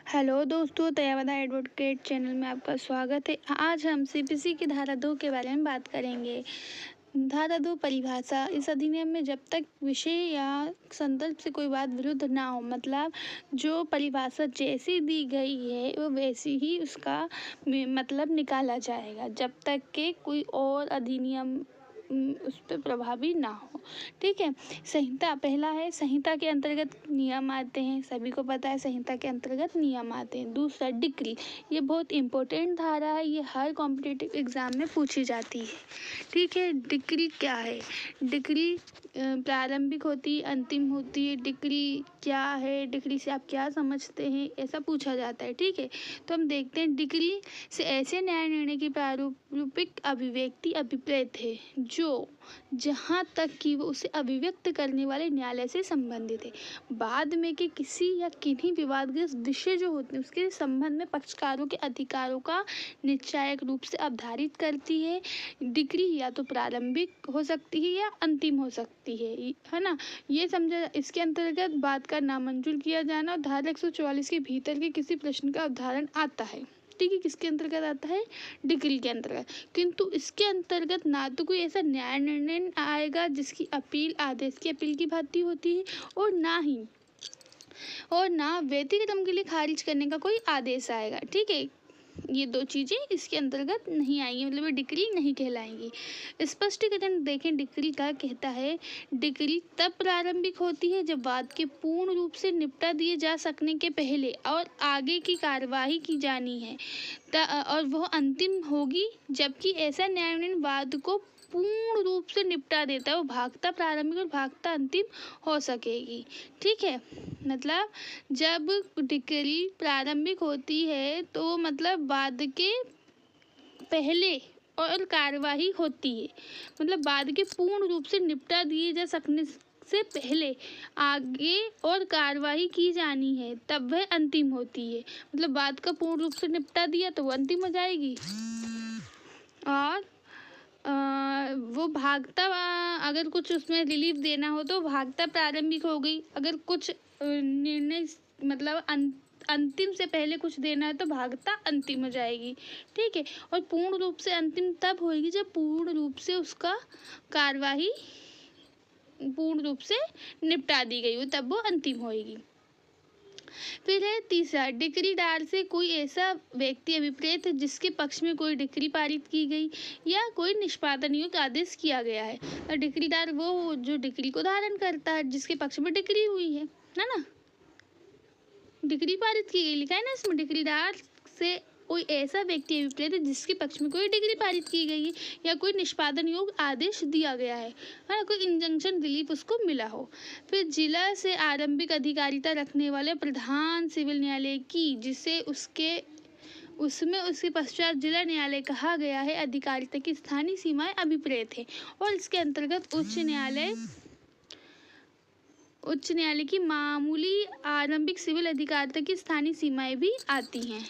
Hello दोस्तों, दयावदा advocate channel में आपका स्वागत है। आज हम सीपीसी की धारा 2 के बारे में बात करेंगे। धारा 2 परिभाषा। इस अधिनियम में जब तक विषय या संदर्भ से कोई बात विरुद्ध ना हो, मतलब जो परिभाषा जैसी दी गई है वो वैसी ही उसका मतलब निकाला जाएगा, जब तक के कोई और अधिनियम उस पर प्रभावी ना हो। ठीक है। संहिता पहला है, संहिता के अंतर्गत नियम आते हैं, सभी को पता है संहिता के अंतर्गत नियम आते हैं। दूसरा डिक्री, ये बहुत इंपॉर्टेंट धारा है, ये हर कॉम्पिटिटिव एग्जाम में पूछी जाती है। ठीक है। डिक्री क्या है? डिक्री प्रारंभिक होती है, अंतिम होती है। डिक्री क्या है, डिक्री से आप क्या समझते हैं, ऐसा पूछा जाता है। ठीक है। तो हम देखते हैं, डिक्री से ऐसे न्याय निर्णय की प्रारूपिक अभिव्यक्ति अभिप्रेत है जो जहाँ तक कि वो उसे अभिव्यक्त करने वाले न्यायालय से संबंधित है। बाद में के किसी या किन्हीं विवादग्रस्त विषय जो होते हैं उसके संबंध में पक्षकारों के अधिकारों का निश्चायक रूप से अवधारित करती है। डिक्री या तो प्रारंभिक हो सकती है या अंतिम हो सकती है ना। ये समझा। इसके अंतर्गत बात का नामंजूर किया जाना और धारा 144 के भीतर के किसी प्रश्न का अवधारण आता है। ठीक है। किसके अंतर्गत आता है? डिक्री के अंतर्गत। किंतु इसके अंतर्गत ना तो कोई ऐसा न्याय निर्णय आएगा जिसकी अपील आदेश की अपील की भांति होती है, और ना व्यतिक्रम के लिए खारिज करने का कोई आदेश आएगा। ठीक है। ये दो चीज़ें इसके अंतर्गत नहीं आएंगी, मतलब ये डिक्री नहीं कहलाएंगी। स्पष्टीकरण देखें, डिक्री का कहता है, डिक्री तब प्रारंभिक होती है जब वाद के पूर्ण रूप से निपटा दिए जा सकने के पहले और आगे की कार्यवाही की जानी है, और वह अंतिम होगी जबकि ऐसा न्याय निर्णय वाद को पूर्ण रूप से निपटा देता है। वो भागता प्रारंभिक और भागता अंतिम हो सकेगी। ठीक है। मतलब जब डिक्री प्रारंभिक होती है तो मतलब बाद के पहले और कार्यवाही होती है, मतलब बाद के पूर्ण रूप से निपटा दिए जा सकने से पहले आगे और कार्यवाही की जानी है, तब वह अंतिम होती है। मतलब बाद का पूर्ण रूप से निपटा दिया तो वो अंतिम हो जाएगी, और वो भागता अगर कुछ उसमें रिलीफ देना हो तो भागता प्रारंभिक हो गई। अगर कुछ निर्णय मतलब अंतिम से पहले कुछ देना है तो भागता अंतिम हो जाएगी। ठीक है। और पूर्ण रूप से अंतिम तब होगी जब पूर्ण रूप से उसका कार्यवाही पूर्ण रूप से निपटा दी गई हो, तब वो अंतिम होगी। फिर है तीसरा, डिक्रीदार से कोई ऐसा व्यक्ति अभिप्रेत है जिसके पक्ष में कोई डिक्री पारित की गई या कोई निष्पादन योग्य आदेश किया गया है। और डिक्रीदार वो जो डिक्री को धारण करता है, जिसके पक्ष में डिक्री हुई है ना, डिक्री पारित की गई, लिखा है ना इसमें, डिक्रीदार से कोई ऐसा व्यक्ति अभिप्रेत है जिसके पक्ष में कोई डिक्री पारित की गई है या कोई निष्पादन योग्य आदेश दिया गया है ना, कोई इंजंक्शन रिलीफ उसको मिला हो। फिर जिला से आरंभिक अधिकारिता रखने वाले प्रधान सिविल न्यायालय की, जिसे उसमें उसके पश्चात जिला न्यायालय कहा गया है, अधिकारिता की स्थानीय सीमाएं अभिप्रेत है, और इसके अंतर्गत उच्च न्यायालय की मामूली आरंभिक सिविल अधिकारिता की स्थानीय सीमाएं भी आती हैं।